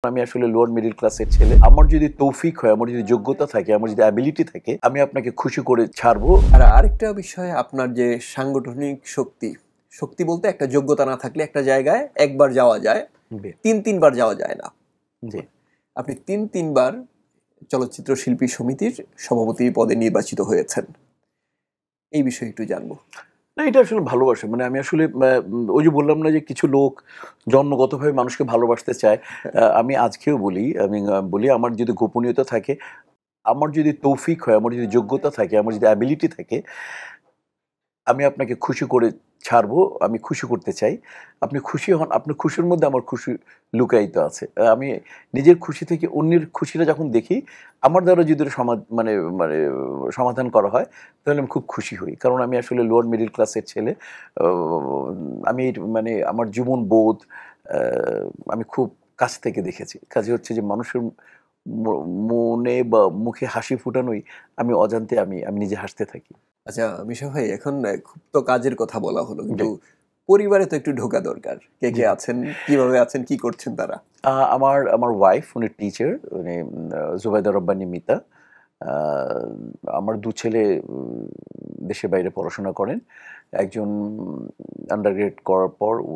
আমি আসলে lower middle ক্লাসের ছেলে। আমার যদি তৌফিক হয়, আমার যদি যোগ্যতা থাকে, আমার যদি অ্যাবিলিটি থাকে, আমি আপনাকে খুশি করে ছাড়বো। আর আরেকটা বিষয়, আপনার যে সাংগঠনিক শক্তি বলতে একটা যোগ্যতা না থাকলে একটা জায়গায় একবার যাওয়া যায়, তিনবার যাওয়া যায় না। জি, আপনি তিনবার চলচ্চিত্র শিল্পী সমিতির সভাপতি পদে নির্বাচিত হয়েছেন, এই বিষয়ে একটু জানবো। না এটা আসলে ভালোবাসা। মানে আমি আসলে ওই যে বললাম না যে কিছু লোক জন্মগতভাবে মানুষকে ভালোবাসতে চায়। আমি আজকেও বলি, বলি আমার যদি গোপনীয়তা থাকে, আমার যদি তৌফিক হয়, আমার যদি যোগ্যতা থাকে, আমার যদি অ্যাবিলিটি থাকে, আমি আপনাকে খুশি করে ছাড়বো। আমি খুশি করতে চাই। আপনি খুশি হন, আপনার খুশির মধ্যে আমার খুশি লুকায়িত আছে। আমি নিজের খুশি থেকে অন্যের খুশিটা যখন দেখি, আমার দ্বারা যদি ওটা মানে মানে সমাধান করা হয়, তাহলে আমি খুব খুশি হই। কারণ আমি আসলে লোয়ার মিডল ক্লাসের ছেলে। আ আমি মানে আমার জীবনবোধ আ আমি খুব কাছ থেকে দেখেছি। কাজে হচ্ছে যে মানুষের ম মনে বা মুখে হাসি ফুটানোই আমি অজান্তে আমি নিজে হাসতে থাকি। আচ্ছা মিশা ভাই, এখন খুব তো কাজের কথা বলা হলো, জি। কিন্তু পরিবারে তো একটু ঢোকা দরকার। কে জি। কে আছেন, কিভাবে আছেন, কি করছেন তারা? আমার ওয়াইফ উনি টিচার, উনি জুবাইদা রব্বানী মিতা। আ আমার ২ ছেলে দেশের বাইরে পড়াশোনা করেন। একজন আন্ডারগ্রেড করার পর ও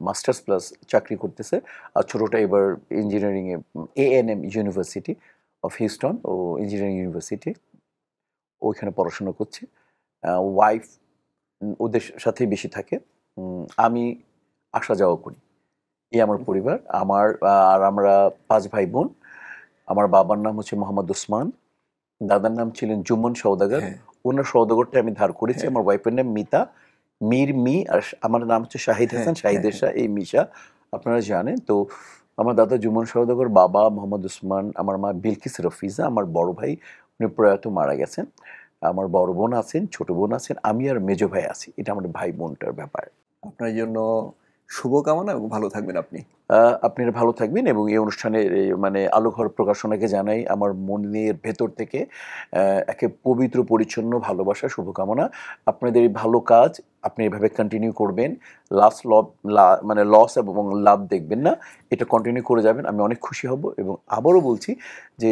মাস্টার্স প্লাস চাকরি করতেছে। আর ছোটটা এবার ইঞ্জিনিয়ারিং এ এএনএম ইউনিভার্সিটি অফ হিউস্টন ও ইঞ্জিনিয়ারিং ইউনিভার্সিটি ওইখানে পড়াশোনা করছে। ওয়াইফ ওদের সাথেই বেশি থাকে। আমি আসা যাওয়া করি। এই আমার পরিবার। আর আমরা ৫ ভাই-বোন। আমার বাবার নাম হচ্ছে মোহাম্মদ ওসমান। দাদার নাম ছিলেন জুমন সওদাগর। হ্যাঁ, উনার সওদাগরটা আমি ধার করেছি। হ্যাঁ, আমার ওয়াইফের নাম মিতা। মীর মি আর আমার নাম হচ্ছে শাহিদ হ্যাঁ, হাসান, হ্যাঁ, শাহিদের হ্যাঁ। শাহ, এই মিশা। আপনারা জানেন। তো আমার দাদা জুমন সওদাগর, বাবা মোহাম্মদ ওসমান, আমার মা বিলকিস রফিজা, আমার বড় ভাই উনি প্রয়াত মারা গেছেন। আমার বড় বোন আছেন, ছোট বোন আছেন, আমি আর মেজো ভাই আছি। এটা আমাদের ভাই-বোনটার ব্যাপার। আপনার জন্য শুভকামনা এবং ভালো থাকবেন আপনি। আপনারা ভালো থাকবেন এবং এই অনুষ্ঠানের মানে আলোঘর প্রকাশনাকে জানাই আমার মনের ভেতর থেকে একে পবিত্র পরিচ্ছন্ন ভালোবাসা, শুভকামনা। আপনাদের এই ভালো কাজ আপনি এভাবে কন্টিনিউ করবেন। মানে লস এবং লাভ দেখবেন না। এটা কন্টিনিউ করে যাবেন। আমি অনেক খুশি হব এবং আবারও বলছি যে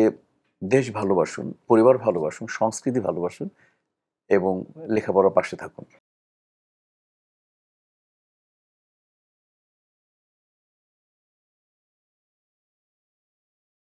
দেশ ভালোবাসুন, পরিবার ভালোবাসুন, সংস্কৃতি ভালোবাসুন এবং লেখাপড়ার পাশে থাকুন।